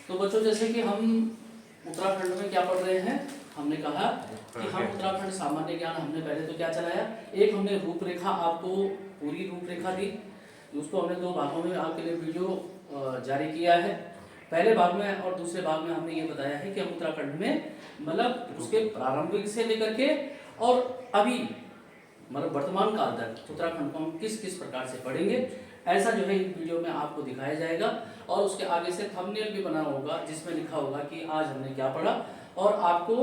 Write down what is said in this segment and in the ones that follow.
तो बच्चों जैसे कि हम उत्तराखंड में क्या पढ़ रहे हैं, हमने कहा कि हम उत्तराखंड सामान्य ज्ञान हमने पहले तो क्या चलाया, एक हमने रूपरेखा आपको पूरी रूपरेखा दी, उसको हमने 2 भागों में आपके लिए वीडियो जारी किया है। पहले भाग में और दूसरे भाग में हमने ये बताया है कि हम उत्तराखंड में मतलब उसके प्रारंभिक से लेकर के और अभी मतलब वर्तमान काल तक उत्तराखंड को हम किस किस प्रकार से पढ़ेंगे, ऐसा जो है इस वीडियो में आपको दिखाया जाएगा। और उसके आगे से थंबनेल भी बना होगा जिसमें लिखा होगा कि आज हमने क्या पढ़ा, और आपको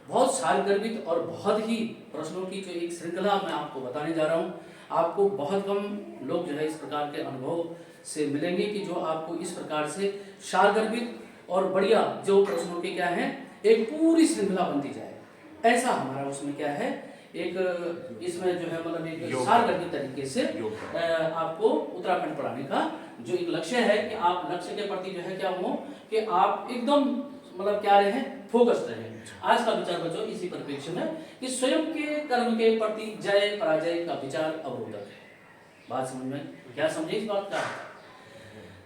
बहुत सारगर्भित और बहुत ही प्रश्नों की जो एक श्रृंखला मैं आपको बताने जा रहा हूँ। आपको बहुत कम लोग जो है इस प्रकार के अनुभव से मिलेंगे कि जो आपको इस प्रकार से सारगर्भित और बढ़िया जो प्रश्नों के क्या है एक पूरी श्रृंखला बनती जाए, ऐसा हमारा उसमें क्या है एक इसमें जो है मतलब एक सारगर्भित तरीके से आपको उत्तराखंड पढ़ाने का जो एक लक्ष्य है कि आप लक्ष्य के प्रति जो है क्या हो कि आप एकदम मतलब क्या रहे फोकस रहे। आज का विचार बच्चों इसी परिप्रेक्ष्य में कि स्वयं के कर्म के प्रति जय पराजय का विचार अवरोधक है। बात समझ में क्या समझे इस बात का?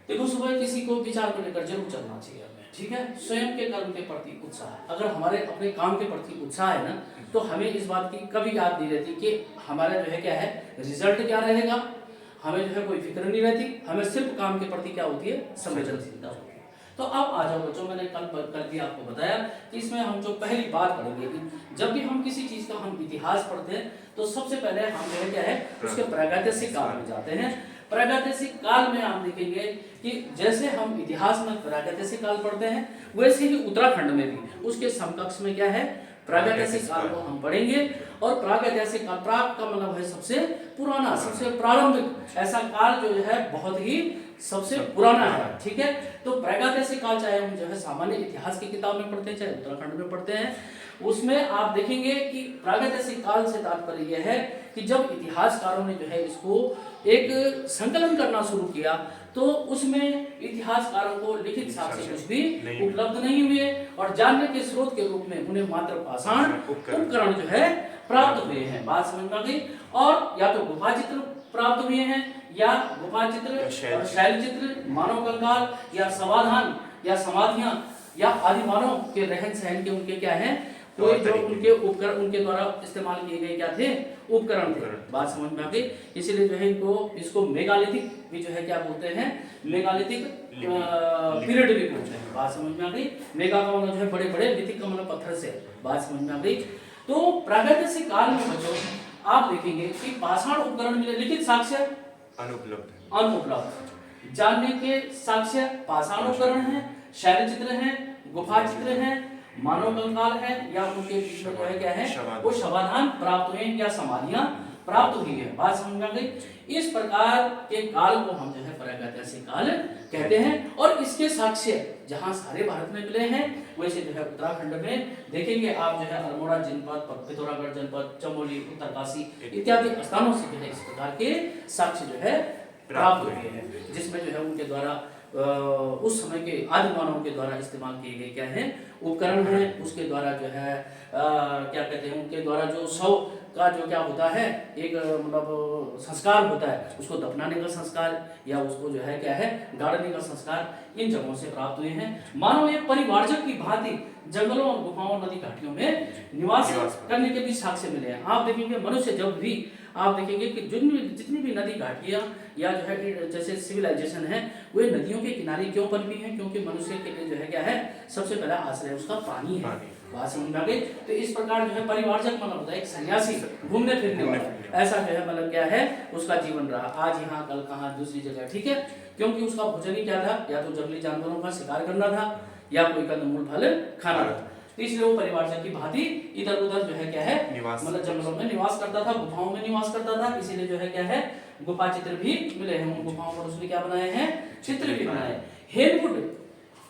देखो सुबह किसी को विचार को लेकर जरूर चलना चाहिए हमें, ठीक है। स्वयं के कर्म के प्रति उत्साह, अगर हमारे अपने काम के प्रति उत्साह है ना तो हमें इस बात की कभी याद नहीं रहती कि हमारा जो है क्या है रिजल्ट क्या रहेगा, हमें जो है कोई फिक्र नहीं रहती, हमें सिर्फ काम के प्रति क्या होती है संवेदनशीलता होती है। तो अब आ जाओ बच्चों, मैंने कल भी आपको बताया कि इसमें हम जो पहली बात पढ़ेंगे कि जब भी हम किसी चीज का हम इतिहास पढ़ते हैं तो सबसे पहले हम जो है क्या है उसके प्रागैतिहासिक काल में जाते हैं। प्रागैतिहासिक काल में आप देखेंगे कि जैसे हम इतिहास में प्रागैतिहासिक काल पढ़ते हैं वैसे ही उत्तराखंड में भी उसके समकक्ष में क्या है प्रागैतिहासिक काल को हम पढ़ेंगे। और प्रागैतिहासिक काल, प्राग का मतलब है सबसे पुराना, सबसे प्रारंभिक, ऐसा काल जो है बहुत ही सबसे पुराना है, ठीक है। तो प्रागैतिहासिक काल चाहे हम जो है सामान्य इतिहास की किताब में पढ़ते हैं चाहे उत्तराखंड में पढ़ते हैं, उसमें आप देखेंगे कि प्रागैतिहासिक काल से तात्पर्य यह है कि जब इतिहासकारों ने जो है इसको एक संकलन करना शुरू किया तो उसमें इतिहासकारों को लिखित साक्ष्य कुछ भी उपलब्ध नहीं हुए और जानने के स्रोत के रूप में उन्हें मात्र पाषाण उपकरण जो है प्राप्त हुए हैं। बात समझ में आ गई? और या तो गुफा चित्र प्राप्त हुए हैं या गुफा चित्र, शैल चित्र, मानव कंकाल या समाधान या समाधियां या आदि मानव के रहन सहन के उनके क्या है कोई जो उनके उपकरण उनके द्वारा इस्तेमाल किए गए क्या थे उपकरण थे। बात समझ में आ गई? इसीलिए जो है इसको मेगालिथिक भी जो है क्या बोलते हैं मेगालिथिक पीरियड भी बोलते हैं। बात समझ में आ गई? मेगा का मतलब जो है बड़े बड़े, लिथिक का मतलब पत्थर से। बात समझ में आ गई? तो प्रागैतिहासिक काल में बच्चों आप देखेंगे कि पाषाण उपकरण मिले, लिखित साक्ष्य अनुपलब्ध, जानने के साक्ष्य पाषाण उपकरण है, शैल चित्र है, गुफा चित्र है, मानव कंकाल है या उनके बीच में है क्या है वो समाधान प्राप्त हुए या समाधियां प्राप्त हुई है। बात समझ में आ गई? इस प्रकार के काल को हम जो है प्रागैतिहासिक काल कहते हैं। और इसके साक्ष्य जहां सारे भारत में मिले हैं वैसे जो है उत्तराखंड में देखेंगे आप जो है अल्मोड़ा जनपद, पिथौरागढ़ जनपद, चमोली, उत्तरकाशी इत्यादि स्थानों से जो है इस प्रकार के साक्ष्य जो है प्राप्त हुए हैं, जिसमें जो है उनके द्वारा उस समय के आदि मानव के द्वारा इस्तेमाल किए गए क्या है उपकरण है, उसके द्वारा जो है क्या कहते हैं उनके द्वारा जो शव का जो क्या होता है एक मतलब संस्कार होता है, उसको दफनाने का संस्कार या उसको जो है क्या है गाड़ने का संस्कार इन जगहों से प्राप्त हुए हैं। मानव एक परिवारजन की भांति जंगलों और गुफाओं नदी घाटियों में निवास करने के भी साक्ष्य मिले हैं। आप देखेंगे मनुष्य जब भी आप देखेंगे कि जितनी भी नदी घाटियां या जो है जैसे सिविलाइजेशन है वे नदियों के किनारे क्यों पनपी हैं, क्योंकि मनुष्य के लिए जो है क्या है सबसे पहला आश्रय उसका पानी है। बात समझ में आ गई? तो इस प्रकार जो है परिवारजन मतलब होता है एक सन्यासी घूमने फिरने वाला, ऐसा जो है मतलब क्या है उसका जीवन रहा, आज यहाँ कल कहाँ दूसरी जगह, ठीक है। क्योंकि उसका भोजन ही क्या था, या तो जंगली जानवरों का शिकार करना था या कोई कंदमूल फल खाना था। तो इसलिए वो परिवारजन की भांति इधर उधर जो है क्या है मतलब जंगलों में निवास करता था, गुफाओं में निवास करता था। इसीलिए जो है क्या है गुफा चित्र भी मिले हैं, उन गुफाओं पर उसने क्या बनाए हैं चित्र भी बनाए। हेलवुड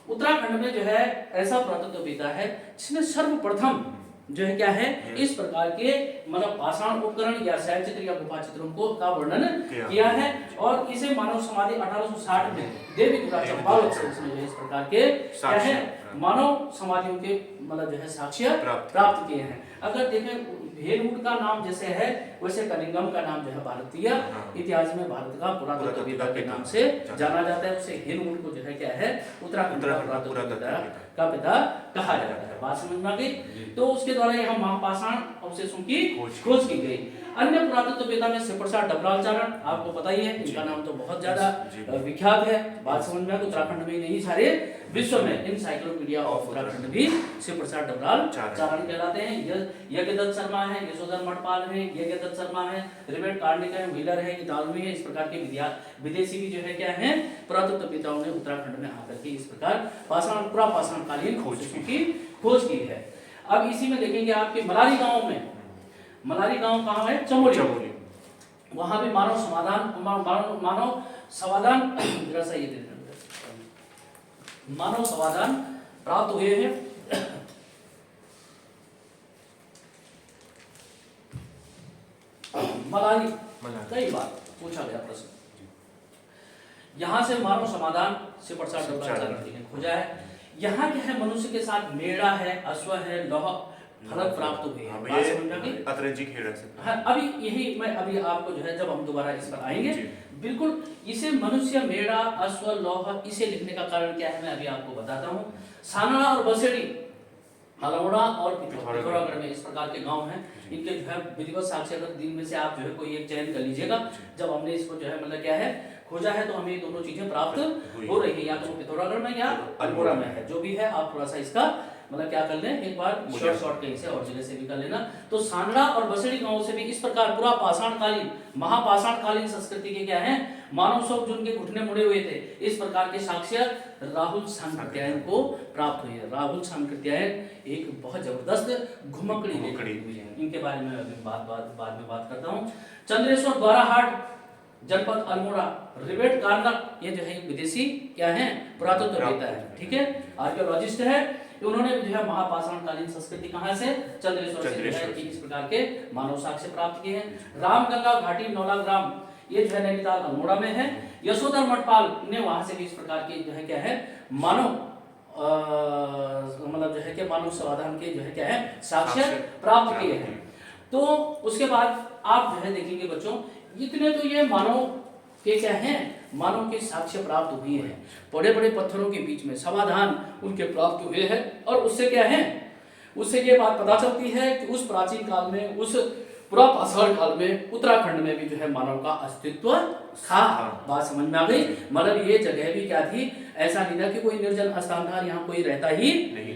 उत्तराखंड में जो है ऐसा पुरातत्व बीता है जिसने सर्वप्रथम जो है क्या है इस प्रकार के मतलब पाषाण उपकरण या शैल चित्र या गुफा चित्रों को का वर्णन किया है। और इसे मानव समाधि 1860 में देवीपुरा चंपावत से उसने जो इस प्रकार के क्या है मानव समाधियों के मतलब जो है साक्ष्य प्राप्त किए हैं। अगर देखें हेनवुड का नाम जैसे है वैसे कनिंघम का नाम जो है भारतीय इतिहास में भारत का पुरातत्वविदा के नाम से जाना जाता है। उसे हेनवुड को जो है क्या है उत्तराखंड का पुरातत्वविदा का पिता कहा जाता है। बात समझ में आ गई। तो उसके द्वारा यहाँ महापाषाण अवशेषों की खोज की गई। अन्य पुरातत्ववेत्ता में सिपरसार डबरालचारण आपको पता ही है, इनका नाम तो बहुत ज्यादा विख्यात है। बात समझ में, उत्तराखंड में ही नहीं सारे विश्व में एनसाइक्लोपीडिया ऑफ उत्तराखंड भी सिपरसार डबरालचारण कहलाते हैं। यज्ञदत्त शर्मा है, यशोधर मठपाल है, यज्ञदत्त शर्मा है, रिबेट कार्निक है, व्हीलर है, इतालवी है। इस प्रकार के विदेशी भी जो है क्या है पुरातत्ववेत्ताओं ने उत्तराखंड में आकर के इस प्रकार पुरापाषाण कालीन अवशेषों की खोज की है। अब इसी में देखेंगे आपके मलारी गांव में, मलारी गांव कहाँ है? चमोली। वहां भी मानव समाधान प्राप्त हुए हैं। मलारी कई बार पूछा गया प्रश्न। यहाँ से मानव समाधान सिपरसार डबरालचारण ने खोजा है। यहाँ क्या है मनुष्य के साथ मेढ़ा है, अश्व है, लौह फलक प्राप्त हुए हैं। अभी यही मैं अभी आपको जो है जब हम दोबारा इस पर आएंगे बिल्कुल इसे मनुष्य, मेढ़ा, अश्व, लौह इसे लिखने का कारण क्या है मैं अभी आपको बताता हूँ। सानड़ा और बसेड़ी, अल्मोड़ा और पिथौरागढ़ में इस प्रकार के गांव हैं। इनके जो है विधिवत साक्ष्य अगर दिन में से आप जो है कोई एक चयन कर लीजिएगा। जब हमने इसको जो है मतलब क्या है खोजा है तो हमें दोनों चीजें प्राप्त हो रही है, या तो पिथौरागढ़ में या अल्मोड़ा में है। जो भी है आप थोड़ा सा इसका मतलब क्या कर लें एक बार शॉर्ट कहीं से और जगह से भी कर लेना। तो सानड़ा और बसेड़ी गांव से भी इस प्रकार पूरा पाषाणकालीन महापाषाणकालीन संस्कृति के क्या है मानव शव जो उनके घुटने मुड़े हुए थे, इस प्रकार के साक्ष्य राहुल सांकृत्यायन को प्राप्त हुए। राहुल सांकृत्यायन एक बहुत जबरदस्त घुमकड़ी हुई है, इनके बारे में अभी बाद में बात करता हूँ। चंद्रेश्वर द्वाराहाट जनपद अल्मोड़ा, रिबेट कार्नक ये जो है विदेशी क्या है पुरातत्ववेत्ता है, ठीक है, आर्कियोलॉजिस्ट है। उन्होंने जो है महापाषाणकालीन संस्कृति कहाँ से चंद्रेश्वर से इस प्रकार के मानव साक्ष्य प्राप्त किए हैं। रामगंगा घाटी नौला ग्राम ये जो है नैनीताल अल्मोड़ा में है। यशोधर मठपाल ने वहां से भी इस प्रकार के जो है क्या है मानव मतलब जो है कि मानव समाधान के जो है क्या है साक्ष्य प्राप्त किए हैं। तो उसके बाद आप जो है देखेंगे बच्चों इतने तो ये मानव के क्या हैं मानव के साक्ष्य प्राप्त हुए हैं। बड़े बड़े पत्थरों के बीच में समाधान उनके प्राप्त हुए हैं और उससे क्या है उससे ये बात पता चलती है कि उस प्राचीन काल में उस पुरापाषाण काल में उत्तराखंड में भी जो है मानव का अस्तित्व था। बात समझ में आ गई। मतलब ये जगह भी क्या थी, ऐसा नहीं था कि कोई निर्जन स्थान था, यहाँ कोई रहता ही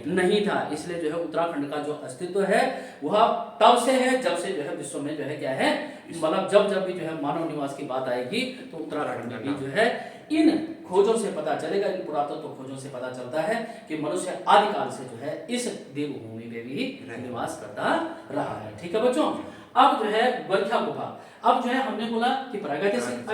नहीं था। इसलिए जो है उत्तराखंड का जो अस्तित्व है वह तब से है जब से जो है विश्व में जो है क्या है मतलब जब भी जो है मानव निवास की बात आएगी तो उत्तराखंड में भी जो है इन खोजों से पता चलेगा, इन पुरातत्व खोजों से पता चलता है कि मनुष्य आदिकाल से जो है इस देवभूमि में भी निवास करता रहा है। ठीक है बच्चों। अब जो है गोरखा गुफा, अब जो है हमने बोला कि प्रागैतिहासिक,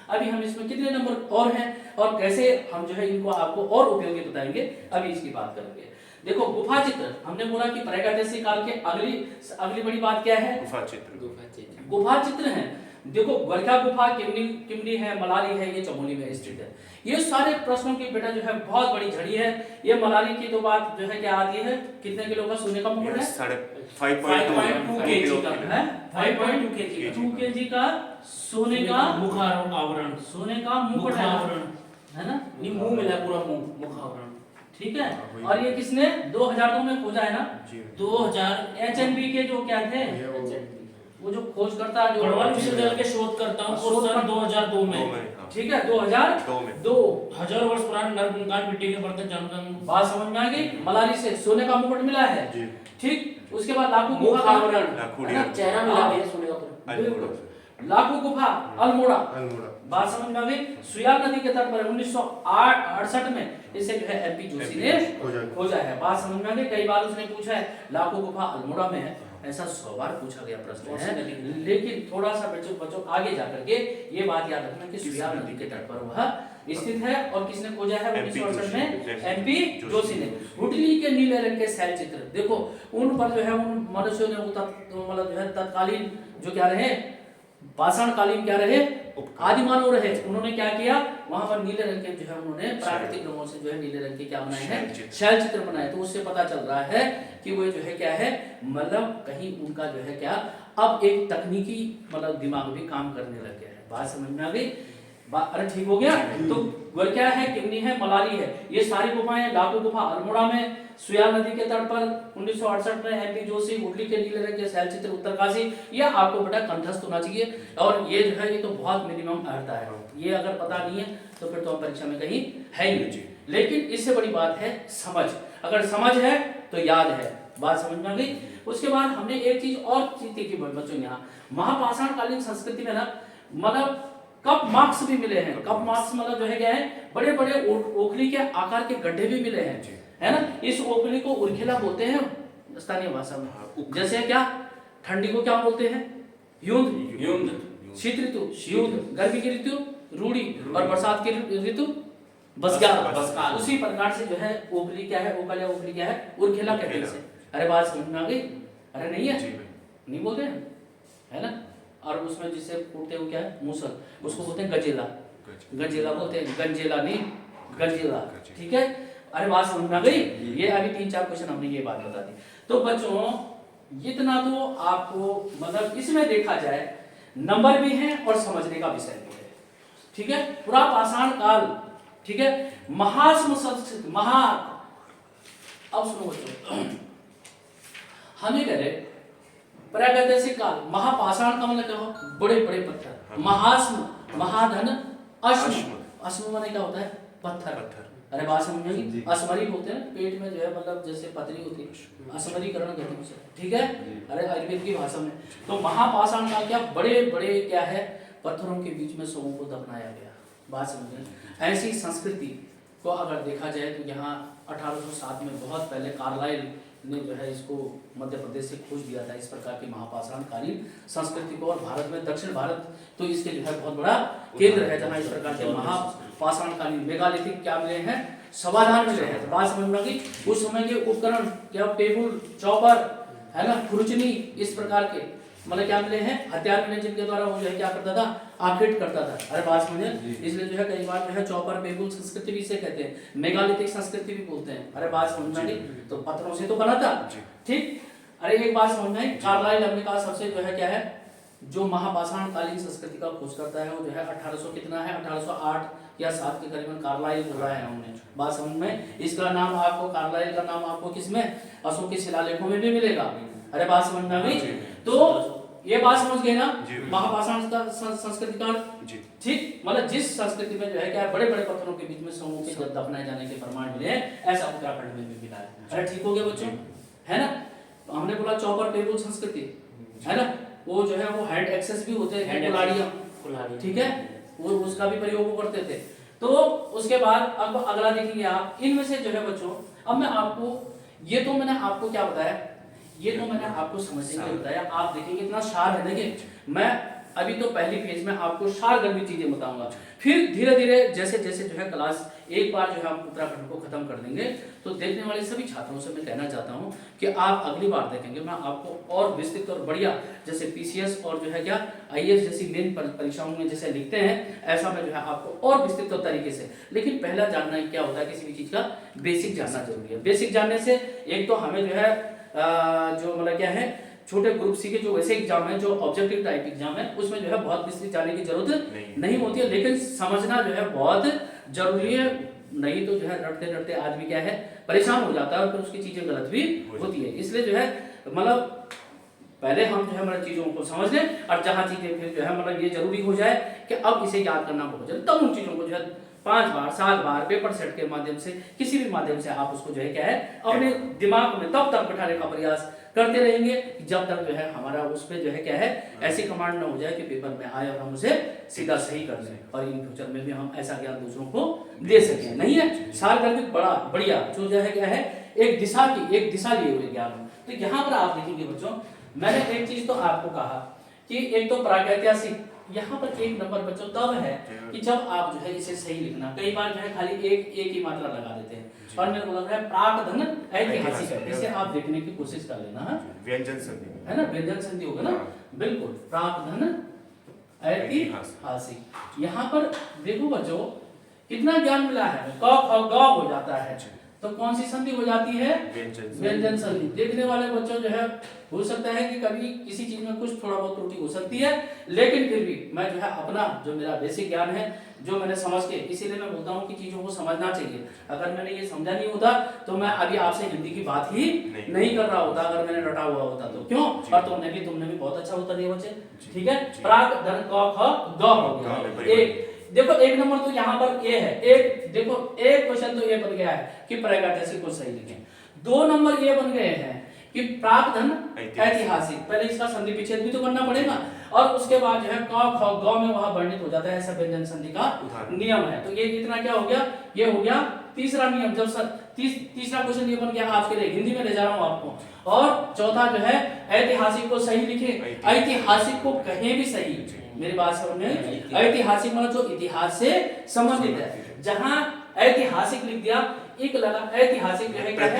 अभी हम इसमें कितने नंबर और हैं और कैसे हम जो है इनको आपको और उपयोगी बताएंगे, अभी इसकी बात करेंगे। देखो गुफा चित्र, हमने बोला कि प्रागैतिहासिक काल के अगली बड़ी बात क्या है गुफा चित्र है। देखो गोरखा गुफा किमनी है, मलारी है, ये चमोली में स्थित है। ये सारे प्रश्नों की बेटा जो है बहुत बड़ी झड़ी है। ये मलारी की तो बात जो है क्या आती है, कितने किलो का सोने का मुकुट है 5.2 kg का है, 5.2 kg का सोने का मुखावरण, सोने का मुकुट है ना, ये मुंह मिला पूरा मुखावरण, ठीक है। और ये किसने 2002 में खोजा है ना, 2000 एचएनबी के जो क्या थे वो जो खोज करता है जो गढ़वाल विश्वविद्यालय के शोध करता हूँ सन 2002 में, ठीक है 2002 हजार वर्ष पुराने नरकंकाल मिट्टी के बर्तन जानकर बात समझ में आ गई। मलारी से सोने का मुकुट मिला है, ठीक। उसके बाद लाखू गुफा चेहरा मिला है सोने का, लाखू गुफा अल्मोड़ा, बात समझ में आ गई। सुयाल नदी के तट पर 1968 में इसे जो है एमपी जोशी ने खोजा है। बात समझ में आ गई। कई बार उसने पूछा है लाखू गुफा अल्मोड़ा में है, ऐसा 100 बार पूछा गया प्रश्न है। लेकिन थोड़ा सा बच्चों आगे जाकर के ये बात याद रखना कि सुयाल नदी के तट पर वह स्थित है। और किसने खोजा है 1968 में एमपी जोशी ने। हुटली के नीले रंग के शैल चित्र, देखो उन पर जो है उन मनुष्यों ने मतलब जो है तत्कालीन जो क्या रहे पाषाणकालीन क्या रहे आदि मानव रहे, उन्होंने क्या किया, वहां पर नीले रंग के जो है उन्होंने प्राकृतिक रंगों से जो है नीले रंग के क्या बनाए हैं, शैल चित्र बनाए। तो उससे पता चल रहा है कि वो जो है क्या है, मतलब कहीं उनका जो है क्या अब एक तकनीकी मतलब दिमाग भी काम करने लग गया है। बात समझ में आ गई? अरे ठीक हो गया। तो वह क्या है, किमनी है, मलारी है, ये सारी गुफाएं, डाकू गुफा अल्मोड़ा में, सुयाल नदी के तट पर 1968 में एमपी जोशी, उडली के नीले रंग के शैल चित्र, उत्तरकाशी। ये आपको बेटा कंठस्थ होना चाहिए। और ये जो है ये तो बहुत मिनिमम आता है, ये अगर पता नहीं है तो फिर तो परीक्षा में कहीं है ही नहीं। लेकिन इससे बड़ी बात है समझ, अगर समझ है तो याद है। बात समझ में आ गई? उसके बाद हमने एक चीज और चीज देखी बच्चों, यहाँ महापाषाण कालीन संस्कृति में ना मतलब कप मार्क्स भी मिले हैं। कप मार्क्स मतलब जो है क्या है, बड़े बड़े ओखली के आकार के गड्ढे भी मिले हैं, है ना। इस ओखली को उर्खिला बोलते हैं स्थानीय भाषा में। जैसे क्या, ठंडी को क्या बोलते हैं, यूंद, शीत ऋतु यूंद, गर्मी की ऋतु रूढ़ी, और बरसात की ऋतु बसगार। उसी प्रकार से जो है ओखली क्या है, ओखल या ओखली क्या है, उर्खिला कहते हैं। अरे बात समझ में आ गई? अरे नहीं है, नहीं बोलते हैं, है ना। और उसमें जिसे कूटते हो क्या है, मूसल, उसको बोलते हैं गजेला, गजेला बोलते हैं, गंजेला नहीं, गजेला, ठीक है। अरे बात समझ में आ गई? ये अभी 3-4 क्वेश्चन हमने ये बात बता दी। तो बच्चों इतना तो आपको मतलब इसमें देखा जाए नंबर भी है और समझने का विषय भी है, ठीक है। पूरा पाषाण काल, ठीक है, महाश्म संस्कृति महा। अब सुनो बच्चों, हमें कह रहे प्रागैतिहासिक काल, महापाषाण का मतलब क्या हो, बड़े बड़े पत्थर, महाश्म, महाधन, अश्म, अश्म माने क्या होता है, पत्थर। अरे बात समझ में आई? असमरी बोलते हैं पेट में जो है मतलब जैसे पतली होती है, असमरीकरण कहते हैं उसे, ठीक है। अरे आयुर्वेद की भाषा में तो महापाषाण काल क्या, बड़े बड़े क्या है पत्थरों के बीच में शवों को दफनाया गया। बात समझ में? ऐसी संस्कृति को अगर देखा जाए तो यहाँ 1807 में बहुत पहले कार्लाइल ने जो है इसको मध्य प्रदेश से खोज दिया था, इस प्रकार की महापाषाण कालीन संस्कृति को। और भारत में दक्षिण भारत तो इसके जो है बहुत बड़ा केंद्र है जहाँ इस प्रकार के महापाषाण कालीन मेगालिथिक क्या मिले हैं, समाधान मिले हैं। तो बात समझ में आ गई? उस समय के उपकरण क्या, पेबुल, चौपर, है ना, खुरचनी, इस प्रकार के मतलब क्या मिले हैं, हथियार मिले जिनके द्वारा वो जो है क्या करता था, आकृत करता था। अरे बात समझे? इसलिए जो है कई बार जो है चौपर, पेबुल संस्कृति भी इसे कहते हैं, मेगालिथिक संस्कृति भी बोलते हैं। अरे बात समझ में आई? तो पत्थरों से तो बना था, ठीक। अरे एक बात समझ में आई, कार्लाइल हमने कहा सबसे जो है क्या है, जो महापाषाण कालीन संस्कृति का खोज करता है वो जो है 1800 कितना है, 1808 या 7 के करीबन कार्लाइल बोला है हमने। बात समझ में? इसका नाम आपको, कार्लाइल का नाम आपको किसमें, अशोक के शिलालेखों में भी मिलेगा। अरे बात समझ में आ गई? तो ये बात समझ गए ना, महापाषाण संस्कृति का, ठीक, मतलब जिस संस्कृति में जो है क्या बड़े बड़े पत्थरों के बीच में समूह के दफनाए जाने के प्रमाण मिले हैं, ऐसा उत्तराखंड में भी मिला है। अरे ठीक हो गया बच्चों, है ना। हमने बोला चौपर पेबुल संस्कृति, है ना, वो जो है वो हैंड एक्सेस भी होते हैं, कुल्हाड़ियां, ठीक है, वो उसका भी प्रयोग वो करते थे। तो उसके बाद अब अगला देखेंगे आप, इनमें से जो है बच्चों, अब मैं आपको ये तो मैंने आपको क्या बताया, ये तो मैंने आपको समझने के लिए बताया। आप देखेंगे इतना सार है, देखिए मैं अभी तो पहली फेज में आपको सारगर्भित चीजें बताऊंगा, फिर धीरे धीरे जैसे जैसे जो है क्लास एक बार जो है हम उत्तराखंड को खत्म कर देंगे तो देखने वाले सभी छात्रों से मैं कहना चाहता हूं कि आप अगली बार देखेंगे मैं आपको और विस्तृत और बढ़िया, जैसे पीसीएस और जो है क्या आईएएस जैसी मेन परीक्षाओं में जैसे लिखते हैं, ऐसा मैं जो है आपको और विस्तृत तरीके से। लेकिन पहला जानना क्या होता है, किसी भी चीज का बेसिक जानना जरूरी है। बेसिक जानने से एक तो हमें जो है जो मतलब क्या है छोटे ग्रुप सी के जो वैसे एग्जाम है, जो ऑब्जेक्टिव टाइप एग्जाम है, उसमें जो है बहुत विस्तृत जाने की जरूरत नहीं होती है, लेकिन समझना जो है बहुत जरूरी है। नहीं तो जो है रटते रटते आदमी क्या है परेशान हो जाता है और फिर उसकी चीजें गलत भी होती है। इसलिए जो है मतलब पहले हम जो है मतलब चीजों को समझ लें और जहां चीजें फिर जो है मतलब ये जरूरी हो जाए कि अब इसे याद करना बहुत जरूरी, तब उन चीजों को जो है 5 बार 7 बार पेपर सेट के माध्यम से किसी भी माध्यम से आप उसको जो है क्या है अपने दिमाग में तब तक बैठाने का प्रयास करते रहेंगे जब तक जो है हमारा उस पर जो है क्या है ऐसी कमांड ना हो जाए कि पेपर में आए और हम उसे सीधा सही कर लें और इन फ्यूचर में भी हम ऐसा ज्ञान दूसरों को दे सकें। नहीं है सारगर्भित बड़ा बढ़िया जो है क्या है एक दिशा लिए हुए ज्ञान। तो यहाँ पर आप देखेंगे बच्चों, मैंने एक चीज तो आपको कहा कि एक तो प्रागैतिहासिक, यहाँ पर एक नंबर बच्चों तब है कि जब आप जो है इसे सही लिखना, कई बार जो है खाली एक ही मात्रा लगा देते हैं और मेरे को लग रहा है प्राक्धन ऐतिहासिक है, इसे आप देखने की कोशिश कर लेना है। व्यंजन संधि है ना, व्यंजन संधि होगा ना, बिल्कुल प्राक्धन ऐतिहासिक। यहाँ पर देखो बच्चों कितना ज्ञान मिला है, क ख ग हो जाता है, तो कौन सी संधि हो जाती है? व्यंजन संधि। देखने वाले बच्चों जो है हो सकता है कि कभी किसी चीज में कुछ थोड़ा बहुत त्रुटि हो सकती है, लेकिन फिर भी मैं जो है अपना जो मेरा बेसिक ज्ञान है जो मैंने समझ के, इसीलिए मैं बोलता हूँ कि चीजों को समझना चाहिए। अगर मैंने ये समझा नहीं होता तो मैं अभी आपसे हिंदी की बात ही नहीं कर रहा होता, अगर मैंने रटा हुआ होता तो। क्यों? और तुमने भी बहुत अच्छा उत्तर दिया बच्चे, ठीक है। प्राक धन क ख ग हो गया। एक देखो एक नंबर तो यहाँ पर ए है, एक देखो एक क्वेश्चन तो ये बन गया है कि प्रागैतिहासिक को सही लिखें। 2 नंबर ये बन गए हैं कि प्राक धन ऐतिहासिक, पहले इसका संधि विच्छेद भी तो करना पड़ेगा, और उसके बाद जो है क ख ग में वहां वर्णित हो जाता है, ऐसा व्यंजन संधि का नियम है। तो ये इतना क्या हो गया? ये हो गया तीसरा नियम। जब तीसरा क्वेश्चन ये बन गया आपके लिए, हिंदी में ले जा रहा हूं आपको। और चौथा जो है ऐतिहासिक को सही लिखे, ऐतिहासिक को कहीं भी सही, मेरी बात समझ में? ऐतिहासिक मतलब जो इतिहास से संबंधित है। जहां ऐतिहासिक लिख दिया, एक लगा, ऐतिहासिक जो है क्या है?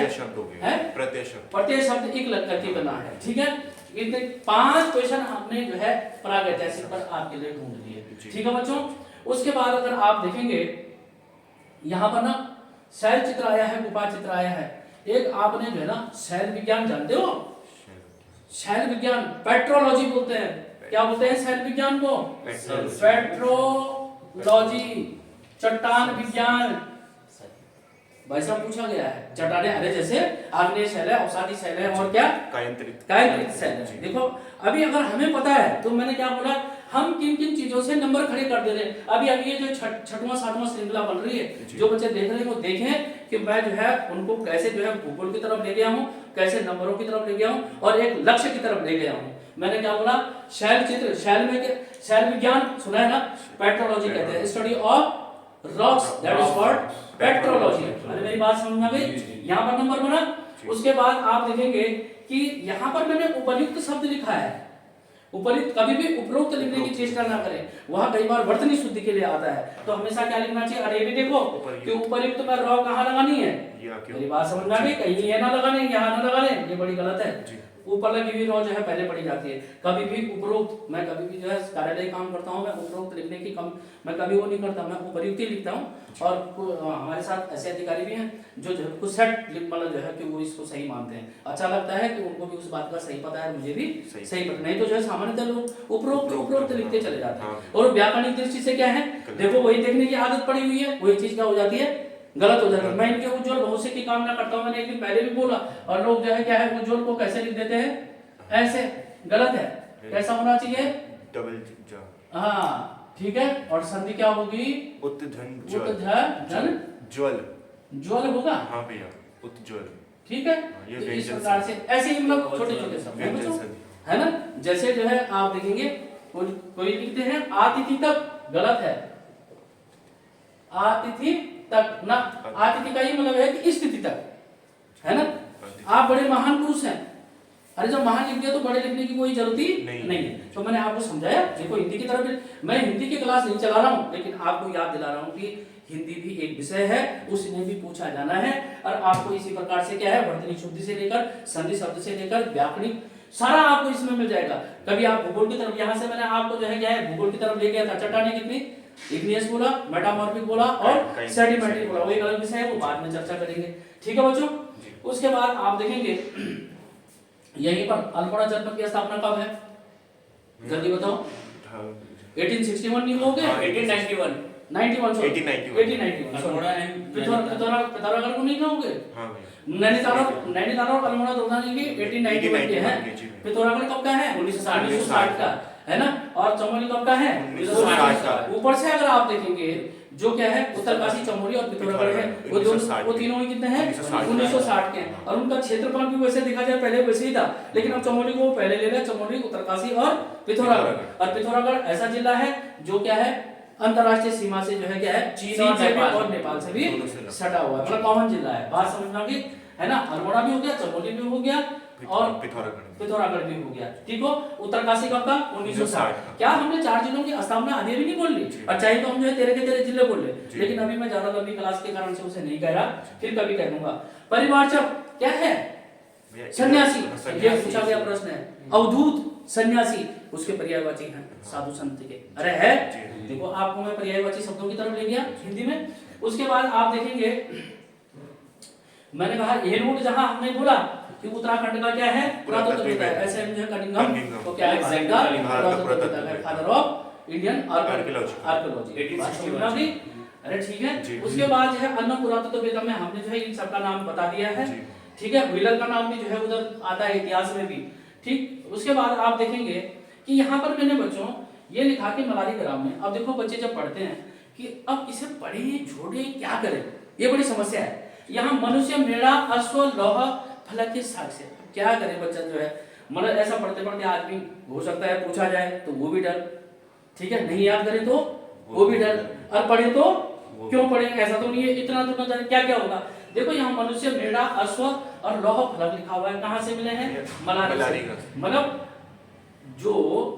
प्रत्यय शब्द एक लग करके बना है, ठीक है। इतने 5 क्वेश्चन आपने जो है प्रागैतिहासिक पर आपके लिए ढूंढ लिए, ठीक है बच्चों। उसके बाद अगर आप देखेंगे यहाँ पर ना शैल चित्र आया है, गुफा चित्र आया है। एक आपने जो है ना शैल विज्ञान जानते हो? शैल विज्ञान पेट्रोलॉजी बोलते हैं। क्या बोलते हैं शैल विज्ञान को? पेट्रोलॉजी, चट्टान विज्ञान। भाई साहब पूछा गया है, चट्टाने अरे जैसे आग्नेय शैल है, अवसादी शैल है, और क्या कायांतरित शैल है। देखो अभी अगर हमें पता है तो मैंने क्या बोला, हम किन किन चीजों से नंबर खड़े कर दे रहे हैं। अभी ये जो छठवां सातवां श्रृंखला बन रही है, जो बच्चे देख रहे हैं वो देखें कि मैं जो है उनको कैसे जो है भूगोल की तरफ ले गया हूँ, कैसे नंबरों की तरफ ले गया हूँ, और एक लक्ष्य की तरफ ले गया हूँ। मैंने क्या बोला? शैल चित्र, शैल विज्ञान सुना है ना, पेट्रोलॉजी कहते हैं, study of rocks, that is called petrology. अरे मेरी बात समझ में आ गई? यहाँ पर नंबर बना। उसके बाद आप देखेंगे कि यहाँ पर मैंने उपयुक्त शब्द लिखा है। उपयुक्त कभी भी उपरोक्त लिखने की चेष्टा ना करें, वहां कई बार वर्तनी शुद्धि के लिए आता है, तो हमेशा क्या लिखना चाहिए? अरे भी देखो कि उपयुक्त में रॉ कहाँ लगानी है, मेरी बात समझ में आ गई? कहीं ये ना लगाने, यहाँ ना लगाने, ये बड़ी गलत है। ऊपर लगी हुई रॉ जो है पहले पढ़ी जाती है। कभी भी उपरोक्त, मैं कभी भी जो है कार्यालय काम करता हूँ, मैं उपरोक्त लिखने की मैं कभी वो नहीं करता, मैं उपयुक्त ही लिखता हूँ। और हमारे साथ ऐसे अधिकारी भी हैं जो कुछ सेट मतलब जो है कि वो इसको सही मानते हैं। अच्छा लगता है कि उनको भी उस बात का सही पता है, मुझे भी सही पता। नहीं तो जो है सामान्यतः लोग उपरोक्त लिखते चले जाते हैं। और व्याकरणिक दृष्टि से क्या है, देखो वही देखने की आदत पड़ी हुई है, वही चीज क्या हो जाती है? गलत हो जाता है। मैं इनके उज्जवल भविष्य की कामना करता हूँ, मैंने एक दिन पहले भी बोला, और लोग जो है क्या है उज्जवल को कैसे लिख देते हैं? ऐसे। गलत है, कैसा होना चाहिए? डबल ज। हाँ ठीक है। और संधि क्या होगी? उत्धन ज्वल, ज्वल होगा। हाँ भैया, उत्ज्वल, ठीक है। तो इस प्रकार से ऐसे ही मतलब छोटे छोटे शब्द है ना। जैसे जो है आप देखेंगे कोई लिखते हैं आतिथि तक, गलत है। आतिथि तक ना, आतिथि का ही मतलब है कि स्थिति तक, है ना। आप बड़े महान पुरुष हैं, अरे जब महान लिख दिया तो बड़े लिखने की कोई जरूरत ही नहीं है। तो मैंने आपको समझाया। देखो हिंदी की तरफ मैं हिंदी की क्लास नहीं चला रहा हूँ, लेकिन आपको याद दिला रहा हूँ कि हिंदी भी एक विषय है, उसने भी पूछा जाना है। और आपको इसी प्रकार से क्या है, वर्तनी शुद्धि से लेकर संधि शब्द से लेकर व्याकरणिक सारा आपको इसमें मिल जाएगा। कभी आप भूगोल की तरफ, यहाँ से मैंने आपको जो है क्या है भूगोल की तरफ ले गया था। चट्टाने कितनी, इग्नियस बोला, मेटामॉर्फिक बोला और सेडिमेंट्री बोला, वो एक अलग विषय है, वो बाद में चर्चा करेंगे, ठीक है बच्चों। उसके बाद आप देखेंगे यहीं पर अल्मोड़ा जनपद की स्थापना कब है, जल्दी बताओ। 1861 नहीं हो गए? 1891 पिथौरागढ़ को नहीं कहोगे? नैनीताल और अल्मोड़ा दोनों की 1891 के हैं। पिथौरागढ़ कब का है? 1960 का, है ना। और चमोली कब का है? 1960 का। ऊपर से अगर आप देखेंगे जो क्या है उत्तरकाशी, चमोली और पिथौरागढ़ है, वो तीनों ही कितने हैं? 1960 के हैं। और उनका क्षेत्रफल भी वैसे देखा जाए पहले वैसे ही था, लेकिन अब चमोली को पहले ले रहे, चमोली, उत्तरकाशी और पिथौरागढ़। और पिथौरागढ़ ऐसा जिला है जो क्या है अंतरराष्ट्रीय सीमा से जो है क्या है चीन और नेपाल से भी सटा हुआ है, मतलब कॉमन जिला है। बात समझना की है ना। अल्मोड़ा भी हो गया, चमोली भी हो गया और पिथौरागढ़ भी हो गया, ठीक हो। उत्तरकाशी कब का? 1960। क्या हमने 4 जिलों की स्थापना अभी भी नहीं बोल ली? और चाहे तो हम जो है तेरे के तेरे जिले बोल ले, लेकिन अभी मैं ज्यादा लंबी क्लास के कारण से उसे नहीं कह रहा, फिर कभी कह दूंगा। परिवारचक क्या है? सन्यासी, ये पूछा गया प्रश्न है। अवधूत सन्यासी उसके पर्यायवाची हैं साधु संत के। अरे है, देखो आपको मैं पर्यायवाची शब्दों की तरफ ले गया हिंदी में। उसके बाद आप देखेंगे, मैंने कहा ये रूट जहां हमने बोला कि उत्तराखंड का क्या है पुरातत्वविद है, ऐसे जो है कनिंघम तो क्या है भारत का पुरातत्वविद है, फादर ऑफ इंडियन आर्कियोलॉजी। अरे ठीक है। उसके बाद जो है अन्य पुरातत्वविद में हमने जो है इन सबका नाम बता दिया है, ठीक है। व्हीलर का नाम भी जो है उधर आता है इतिहास में भी, ठीक। उसके बाद आप देखेंगे कि यहाँ पर मैंने बच्चों ये लिखा कि मलारी ग्राम में, अब देखो बच्चे जब पढ़ते हैं कि अब इसे पढ़े छोड़े क्या करें, ये बड़ी समस्या है। यहाँ मनुष्य, मेढ़ा, अश्व, लौह, फलक के साक्ष्य, क्या करे बच्चा जो है, मतलब ऐसा पढ़ते पढ़ते आदमी हो सकता है पूछा जाए तो वो भी डर, ठीक है, नहीं याद करे तो वो भी डर, और पढ़े तो क्यों पढ़े, ऐसा तो नहीं है, इतना तो जाने क्या क्या होगा। देखो यहाँ मनुष्य, मेढ़ा, अश्व और लौह फलक लिखा हुआ है, कहाँ से मिले हैं, मलारी से। मतलब जो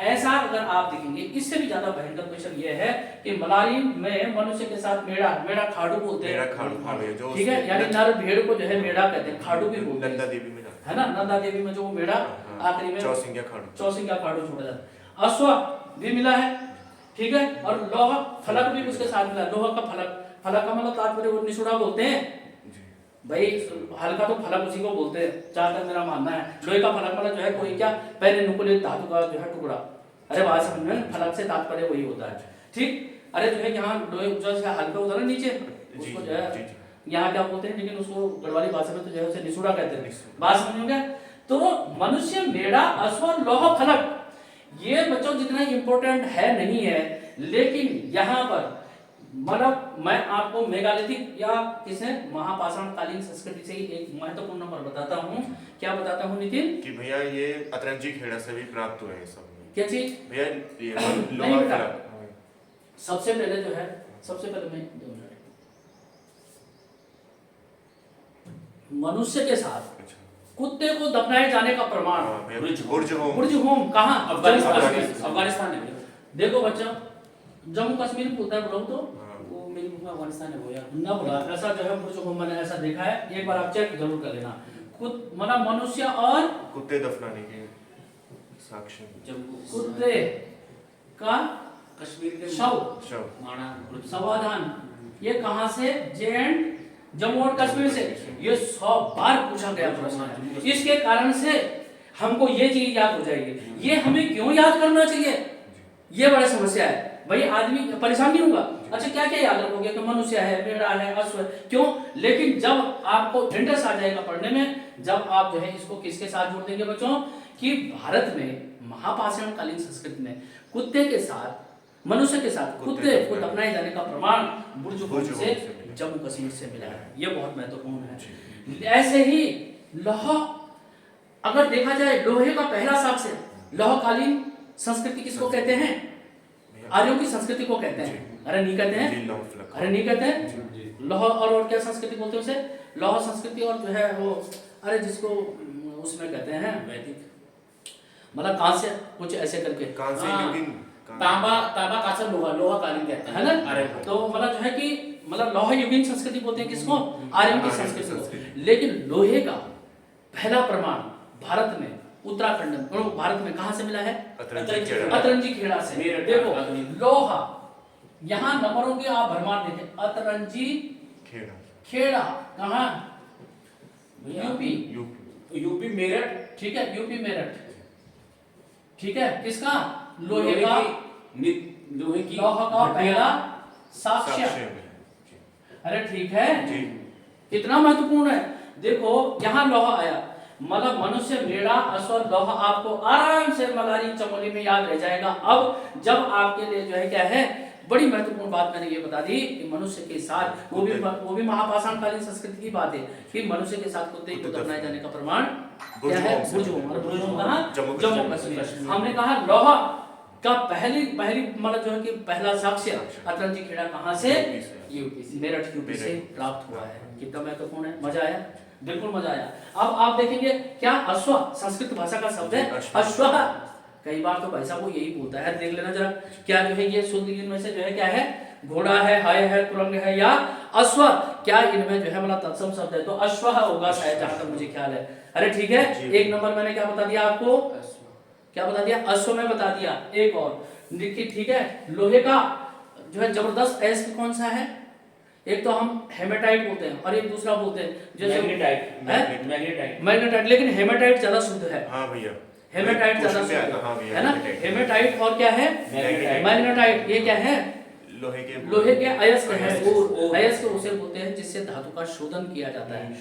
ऐसा अगर आप देखेंगे, इससे भी ज्यादा भयंकर क्वेश्चन ये है कि मलारी में मनुष्य के साथ मेढ़ा, मेढ़ा खाड़ू बोलते हैं, ठीक है, यानी नर भेड़ को जो है मेढ़ा कहते हैं, खाड़ू भी बोलते हैं, नंदा देवी में है ना, नंदा देवी में जो मेढ़ा आखिरी में चौसिंगा खाड़ू छोड़ा जाता है। अश्व भी मिला है, ठीक है, और लोहा फलक भी उसके साथ मिला, लोहा का फलक, फलक का मतलब तात्पर्य वो निशुड़ा बोलते हैं भाई, हल्का तो फलक उसी को बोलते हैं, जहां तक मेरा मानना है। लोहे का फलक मतलब जो है कोई क्या पहले नुकुलित धातु का जो है टुकड़ा, अरे बात समझ में, फलक से तात्पर्य वही होता है, ठीक। अरे जो है यहाँ लोहे जो है हल्का होता है नीचे, उसको जो है यहाँ क्या बोलते हैं, लेकिन उसको गढ़वाली भाषा में तो जो है उसे निशुड़ा कहते हैं, बात समझोगे। तो मनुष्य, मेढ़ा, अश्व, लौह, फलक, ये बच्चों जितना इंपॉर्टेंट है नहीं है, लेकिन यहाँ पर मतलब मैं आपको मेगालिथिक या किसे महापाषाण कालीन संस्कृति से ही एक महत्वपूर्ण नंबर बताता हूँ। क्या बताता हूँ नितिन? कि भैया ये अतरंजी खेड़ा से भी प्राप्त हुए हैं सब। क्या चीज भैया? ये लोहा फलक। सबसे पहले जो है, सबसे पहले मैं मनुष्य के साथ कुत्ते को दफनाए जाने का प्रमाण बुर्ज होम कहाँ? अफगानिस्तान में। देखो बच्चा, जम्मू कश्मीर बोलता है, बोलो तो वो मेरी बुक में अफगानिस्तान है वो यार ना बोला, ऐसा जो है बुर्ज होम मैंने ऐसा देखा है, एक बार आप चेक जरूर कर लेना। मतलब मनुष्य और कुत्ते दफनाने के साक्ष्य, कुत्ते का कश्मीर के शव समाधान, ये कहाँ से? जम्मू और कश्मीर से। ये 100 बार पूछा गया प्रश्न है, इसके कारण से हमको ये चीज याद हो जाएगी। ये हमें क्यों याद करना चाहिए, ये बड़ा समस्या है भाई, आदमी परेशान नहीं होगा। अच्छा क्या क्या याद रखोगे कि मनुष्य है, मेढ़ा है, अश्व है, क्यों? लेकिन जब आपको इंटरेस्ट आ जाएगा पढ़ने में, जब आप जो है इसको किसके साथ जोड़ देंगे बच्चों, कि भारत में महापाषाण कालीन संस्कृति में कुत्ते के साथ, मनुष्य के साथ कुत्ते को दफनाए जाने का प्रमाण बुर्ज होम से जम्मू कश्मीर से मिला है, ये बहुत महत्वपूर्ण है। ऐसे ही लौह, अगर देखा जाए लोहे का पहला साक्ष्य, लौहकालीन संस्कृति किसको कहते हैं? आर्यों की संस्कृति को कहते हैं। अरे नहीं कहते हैं, अरे नहीं कहते हैं। लौह और क्या संस्कृति बोलते हैं उसे? लौह संस्कृति, और जो है वो, अरे जिसको उसमें कहते हैं वैदिक, मतलब कांस्य, कुछ ऐसे करके, तांबा कांस्य लोहा, लोहा कालीन कहते हैं, है ना। अरे तो मतलब जो है कि मतलब लौह युगीन संस्कृति बोलते हैं किसको? आर्यों की संस्कृति को। लेकिन लोहे का पहला प्रमाण भारत में, उत्तराखंड में, भारत में कहां से मिला है? अतरंजी खेड़ा से। देखो लोहा, यहाँ नंबरों की आप भरमार देखें, अतरंजी खेड़ा कहाँ? यूपी मेरठ, ठीक है, यूपी मेरठ, ठीक है। किसका? लोहे का, लोहा का पहला साक्ष्य। अरे ठीक है, कितना महत्वपूर्ण है। देखो यहाँ लोहा आया, मतलब मनुष्य, मेढ़ा, अश्व, लौह आपको आराम से मलारी चमोली में याद रह जाएगा। अब जब आपके लिए जो है क्या है, बड़ी महत्वपूर्ण बात मैंने ये बता दी कि मनुष्य के साथ, वो भी महापाषाण कालीन संस्कृति की बात है कि मनुष्य के साथ कुत्ते को दफनाए जाने का प्रमाण क्या है? बुर्ज होम। और बुर्ज होम कहाँ? जम्मू कश्मीर। हमने कहा लौह का पहली मतलब जो है कि पहला साक्ष्य अतरंजी खेड़ा कहाँ से? यूपी, मेरठ यूपी से प्राप्त हुआ है। कितना महत्वपूर्ण है, मजा आया, बिल्कुल मजा आया। अब आप देखेंगे क्या अश्व संस्कृत भाषा का शब्द है, अश्व। कई बार तो भाई साहब वो यही बोलता है, देख लेना जरा, क्या जो है ये शुद्ध में से जो है क्या है? घोड़ा है, हाय है, तुरंग है या अश्व, क्या इनमें जो है मतलब तत्सम शब्द है? तो अश्व होगा शायद, जहां तक मुझे ख्याल है। अरे ठीक है, एक नंबर मैंने क्या बता दिया आपको? क्या बता दिया, अश्व में बता दिया। एक और देखिए, ठीक है, लोहे का जो है जबरदस्त अयस्क कौन सा है, एक तो हम हेमेटाइट बोलते हैं और एक दूसरा बोलते हैं जैसे मैग्नेटाइट, लेकिन हेमेटाइट ज्यादा शुद्ध है। हाँ भैया, हेमेटाइट ज्यादा शुद्ध है ना, हेमेटाइट और क्या है, मैग्नेटाइट। ये क्या है, लोहे के अयस्क है, अयस्क उसे बोलते हैं जिससे धातु का शोधन किया जाता है,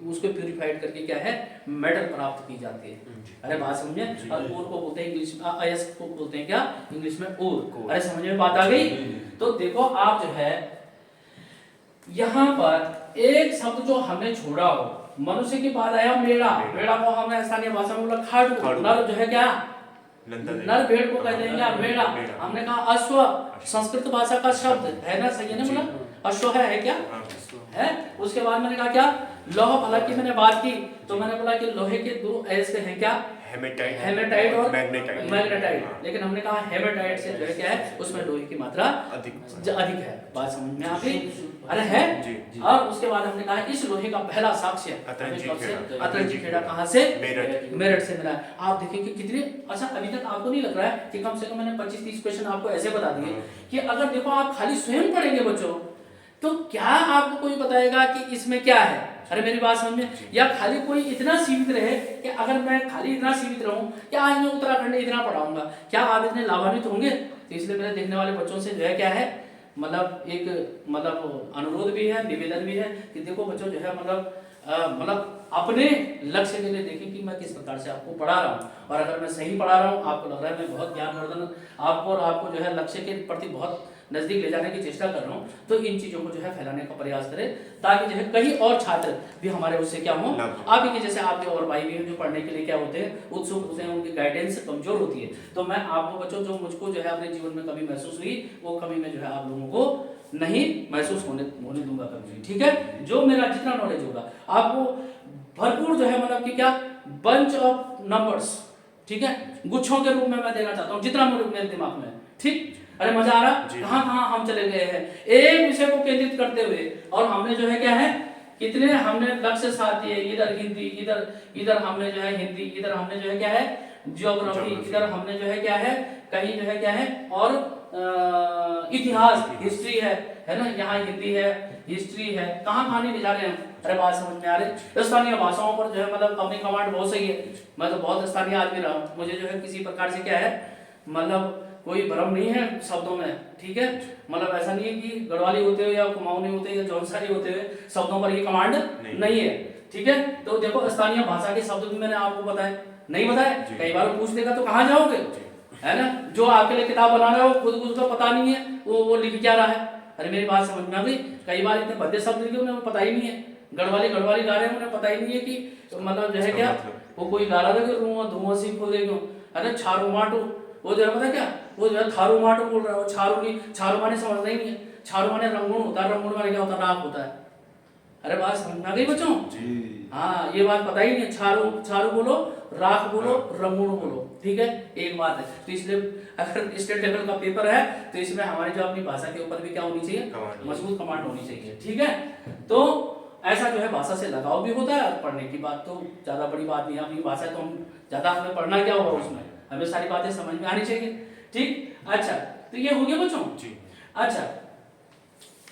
उसको प्यूरिफाइड करके क्या है, मेटल प्राप्त की जाती है। अरे बात समझे, और ओर को बोलते हैं इंग्लिश में, अयस्क को बोलते हैं क्या इंग्लिश में, ओर। अरे समझ में बात आ गई। तो देखो आप जो है यहाँ पर एक शब्द जो हमने छोड़ा हो, मनुष्य के बाद आया मेढ़ा, मेढ़ा को हमने स्थानीय भाषा में बोला खाड़ू, नर जो है क्या, नर भेड़ को कह देंगे मेढ़ा। हमने कहा अश्व, संस्कृत भाषा का शब्द है ना, सही है ना, बोला अश्व है क्या है। उसके बाद मैंने कहा क्या, लौह, हालांकि मैंने बात की तो मैंने बोला कि लोहे के दो अयस्क हैं क्या, हेमेटाइट और मैग्नेटाइट, लेकिन हमने कहा हेमेटाइट से जो है क्या है, उसमें लोहे की मात्रा अधिक है। बात समझ में आ गई, अरे है जी। और उसके बाद हमने कहा इस लोहे का पहला साक्ष्य अतरंजी खेड़ा कहाँ से, मेरठ से मिला। आप देखेंगे कितने, अच्छा अभी तक आपको नहीं लग रहा है कि कम से कम मैंने 25-30 क्वेश्चन आपको ऐसे बता दिए कि अगर देखो आप खाली स्वयं पढ़ेंगे बच्चों तो क्या आपको कोई बताएगा कि इसमें क्या है। अरे मेरी बात समझ में, या खाली कोई इतना सीमित रहे कि अगर मैं खाली इतना सीमित रहूं कि आज मैं उत्तराखंड इतना पढ़ाऊंगा, क्या आप इतने लाभान्वित होंगे। तो इसलिए मेरे देखने वाले बच्चों से जो है क्या है, मतलब एक मतलब अनुरोध भी है, निवेदन भी है कि देखो बच्चों जो है मतलब अपने लक्ष्य के लिए देखें कि मैं किस प्रकार से आपको पढ़ा रहा हूँ, और अगर मैं सही पढ़ा रहा हूँ, आपको लग रहा है मैं बहुत ज्ञानवर्धन आपको और आपको जो है लक्ष्य के प्रति बहुत नजदीक ले जाने की चेष्टा कर रहा हूँ, तो इन चीजों को जो है फैलाने का प्रयास करें ताकि जो है कई और छात्र भी हमारे उससे क्या हो, आप ही के जैसे आपके और भाई भी हैं जो पढ़ने के लिए क्या होते हैं, उत्सुक होते हैं, उनकी गाइडेंस कमजोर होती है। तो मैं आपको बच्चों जो मुझको जो है अपने जीवन में कभी महसूस हुई वो कभी मैं जो है आप लोगों को नहीं महसूस होने दूंगा कभी, ठीक है। जो मेरा जितना नॉलेज होगा आपको भरपूर जो है मतलब कि क्या बंच ऑफ नंबर्स, ठीक है, गुच्छों के रूप में मैं देना चाहता हूँ जितना मेरे दिमाग में, ठीक। अरे मजा आ रहा, कहाँ कहाँ हम चले गए हैं एक विषय को केंद्रित करते हुए, और हमने जो है क्या है कितने हमने लक्ष्य साथ दिए, इधर हिंदी, इधर हमने जो है हिंदी, इधर हमने जो है क्या है ज्योग्राफी, इधर हमने जो है क्या है कहीं जो है क्या है और इतिहास हिस्ट्री है ना, यहाँ हिंदी है, हिस्ट्री है, कहाँ नहीं ले जा रहे हैं। अरे बात समझ में आ रही। स्थानीय भाषाओं पर जो है मतलब अपनी कमांड बहुत सही है, मैं तो बहुत स्थानीय आदमी रहा हूँ, मुझे जो है किसी प्रकार से क्या है मतलब कोई भ्रम नहीं है शब्दों में, ठीक है। मतलब ऐसा नहीं है कि गढ़वाली होते हुए या कुमाऊनी होते हुए या जौनसारी होते हुए शब्दों पर ये कमांड नहीं है, ठीक है। तो देखो स्थानीय भाषा के शब्द भी मैंने आपको बताए, नहीं बताए, कई बार पूछ देगा तो कहाँ जाओगे, है ना। जो आपके लिए किताब बना रहा है वो खुद को उसका पता नहीं है वो लिख क्या रहा है। अरे मेरी बात समझ में आ गई। कई बार इतने भद्दे शब्द लिखे उन्हें पता ही नहीं है, गढ़वाली गा रहे हैं उन्हें पता ही नहीं है कि मतलब जो है क्या वो कोई गा रहा था कि धुआं सी खोदे क्यों, अरे छारू माटू, वो जो है पता क्या वो जो है थारू माटू बोल रहा है, वो छारू नहीं, छारू माने समझना ही नहीं है, छारू माने रंगून होता है, रंगून माने क्या होता है राख होता है। अरे बात समझ आ गई बच्चों जी, हाँ ये बात पता ही नहीं, छारू बोलो, राख बोलो, रंगून बोलो, ठीक है, एक बात है। तो इसलिए अगर स्टेट लेवल का पेपर है तो इसमें हमारी जो अपनी भाषा के ऊपर भी क्या होनी चाहिए, मजबूत कमांड होनी चाहिए, ठीक है। तो ऐसा जो है भाषा से लगाव भी होता है, और पढ़ने की बात तो ज्यादा बड़ी बात नहीं है, अपनी भाषा तो हम ज्यादा हमें पढ़ना क्या होगा उसमें, हमें सारी बातें समझ में आनी चाहिए, ठीक। अच्छा तो ये हो गया बच्चों जी। अच्छा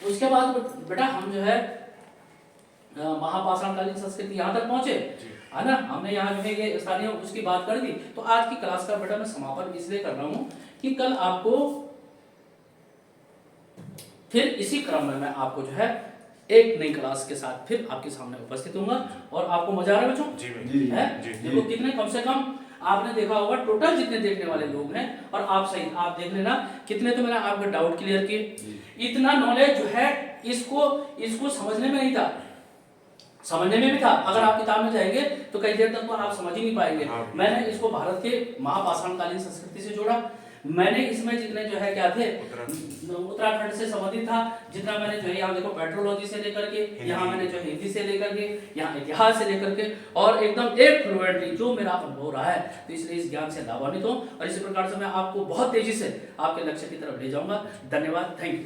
उसके बाद बेटा हम जो है महापाषाणकालीन संस्कृति यहाँ तक पहुंचे, है ना, हमने यहाँ जो है ये स्थानीय उसकी बात कर दी। तो आज की क्लास का बेटा मैं समापन इसलिए कर रहा हूँ कि कल आपको फिर इसी क्रम में मैं आपको जो है एक नई क्लास के साथ फिर आपके सामने उपस्थित होऊंगा। और आपको मजा आ रहा है बच्चों जी है जी, देखो कितने कम से कम आपने देखा होगा टोटल जितने देखने वाले लोग हैं, और आप सही आप देख लेना कितने तो मैंने आपके डाउट क्लियर किए। इतना नॉलेज जो है इसको समझने में नहीं था, समझने में भी था, अगर आप किताब में जाएंगे तो कई देर तक तो आप समझ ही नहीं पाएंगे। मैंने इसको भारत के महापाषाणकालीन संस्कृति से जोड़ा, मैंने इसमें जितने जो है क्या थे उत्तराखंड से संबंधित था, जितना मैंने जो है यहाँ देखो पेट्रोलॉजी से लेकर के, यहाँ मैंने जो हिंदी से लेकर के, यहाँ इतिहास से लेकर के, और एकदम एक फ्लुएंटली जो मेरा अनुभव रहा है, तो इसलिए इस ज्ञान से लाभान्वित हूँ, और इसी प्रकार से मैं आपको बहुत तेजी से आपके लक्ष्य की तरफ ले जाऊंगा। धन्यवाद, थैंक यू।